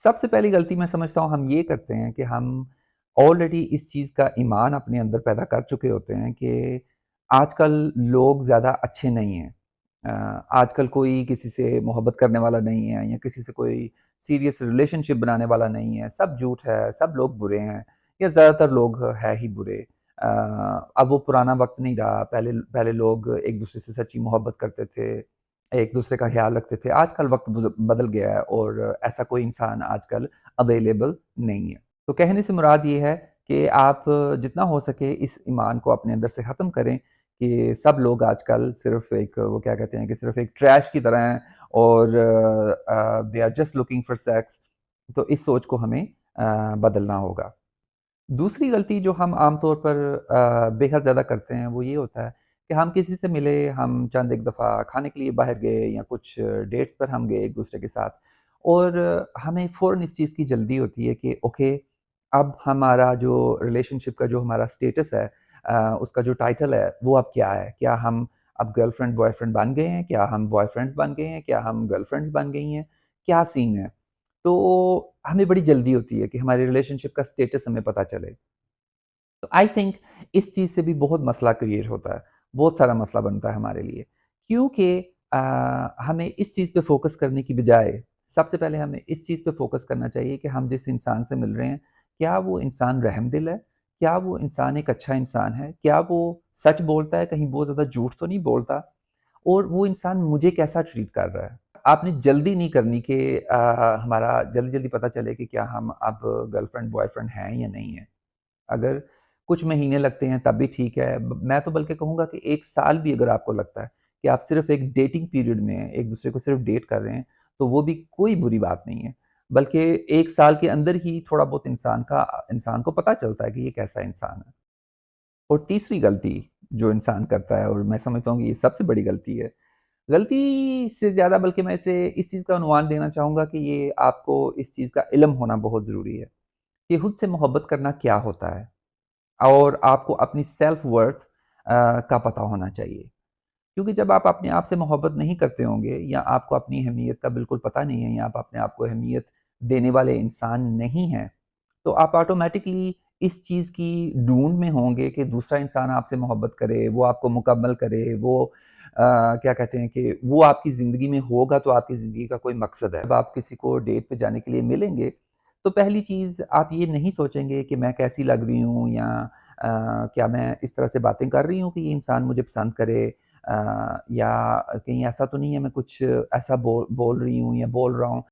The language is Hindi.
सबसे पहली गलती मैं समझता हूँ हम ये करते हैं कि हम ऑलरेडी इस चीज़ का ईमान अपने अंदर पैदा कर चुके होते हैं कि आजकल लोग ज़्यादा अच्छे नहीं हैं। आजकल कोई किसी से मोहब्बत करने वाला नहीं है या किसी से कोई सीरियस रिलेशनशिप बनाने वाला नहीं है, सब झूठ है, सब लोग बुरे हैं या ज़्यादातर लोग हैं ही बुरे। अब वो पुराना वक़्त नहीं रहा, पहले पहले लोग एक-दूसरे से सच्ची मोहब्बत करते थे, एक-दूसरे का ख़्याल रखते थे। आजकल वक़्त बदल गया है और ऐसा कोई इंसान आजकल अवेलेबल नहीं है। तो कहने से मुराद ये है कि आप जितना हो सके इस ईमान को अपने अंदर से ख़त्म करें कि सब लोग आजकल सिर्फ़ एक वो क्या कहते हैं कि सिर्फ़ एक ट्रैश की तरह हैं और they are just looking for sex. तो इस सोच को हमें बदलना होगा। दूसरी गलती जो हम आम तौर पर बेहद ज़्यादा करते हैं, वो ये होता है कि हम किसी से मिले, हम चंद एक दफ़ा खाने के लिए बाहर गए या कुछ डेट्स पर हम गए एक-दूसरे के साथ और हमें फ़ौरन इस चीज़ की जल्दी होती है कि ओके, अब हमारा जो रिलेशनशिप का जो हमारा स्टेटस है उसका जो टाइटल है, वो अब क्या है? क्या हम अब गर्लफ्रेंड बॉयफ्रेंड बन गए हैं? क्या हम बॉयफ्रेंड्स बन गए हैं? क्या हम गर्लफ्रेंड्स बन गई हैं? क्या सीन है? तो हमें बड़ी जल्दी होती है कि हमारे रिलेशनशिप का स्टेटस हमें पता चले। तो आई थिंक इस चीज़ से भी बहुत मसला क्रिएट होता है, बहुत सारा मसला बनता है हमारे लिए। क्योंकि हमें इस चीज़ पे फ़ोकस करने की बजाय सबसे पहले हमें इस चीज़ पे फ़ोकस करना चाहिए कि हम जिस इंसान से मिल रहे हैं, क्या वो इंसान रहमदिल है? क्या वो इंसान एक अच्छा इंसान है? क्या वो सच बोलता है, कहीं बहुत ज़्यादा झूठ तो नहीं बोलता? और वो इंसान मुझे कैसा ट्रीट कर रहा है? आपने जल्दी नहीं करनी कि हमारा जल्दी-जल्दी पता चले कि क्या हम अब गर्लफ्रेंड बॉयफ्रेंड हैं या नहीं हैं। अगर कुछ महीने लगते हैं तब भी ठीक है। ब मैं तो बल्कि कहूँगा कि 1 साल भी अगर आपको लगता है कि आप सिर्फ़ एक डेटिंग पीरियड में हैं, एक-दूसरे को सिर्फ़ डेट कर रहे हैं, तो वो भी कोई बुरी बात नहीं है। बल्कि 1 साल के अंदर ही थोड़ा बहुत इंसान को पता चलता है कि ये कैसा इंसान है। और तीसरी गलती जो इंसान करता है और मैं समझता हूँ कि ये सबसे बड़ी गलती है। गलती से ज़्यादा बल्कि मैं इसे इस चीज़ का उन्वान देना चाहूँगा कि ये आपको इस चीज़ का इल्म होना बहुत ज़रूरी है, कि खुद से मोहब्बत करना क्या होता है? और आपको अपनी सेल्फ वर्थ का पता होना चाहिए। क्योंकि जब आप अपने आप से मोहब्बत नहीं करते होंगे या आपको अपनी अहमियत का बिल्कुल पता नहीं है या आप अपने आप को अहमियत देने वाले इंसान नहीं हैं, तो आप ऑटोमैटिकली इस चीज़ की ढूँढ में होंगे कि दूसरा इंसान आपसे मोहब्बत करे, वो आपको मुकम्मल करे, वो क्या कहते हैं कि वो आपकी ज़िंदगी में होगा तो आपकी ज़िंदगी का कोई मकसद है। जब आप किसी को डेट पे जाने के लिए मिलेंगे, तो पहली चीज़ आप ये नहीं सोचेंगे कि मैं कैसी लग रही हूँ या क्या मैं इस तरह से बातें कर रही हूँ कि ये इंसान मुझे पसंद करे या कहीं ऐसा तो नहीं है मैं कुछ ऐसा बोल बोल रही हूँ या बोल रहा हूँ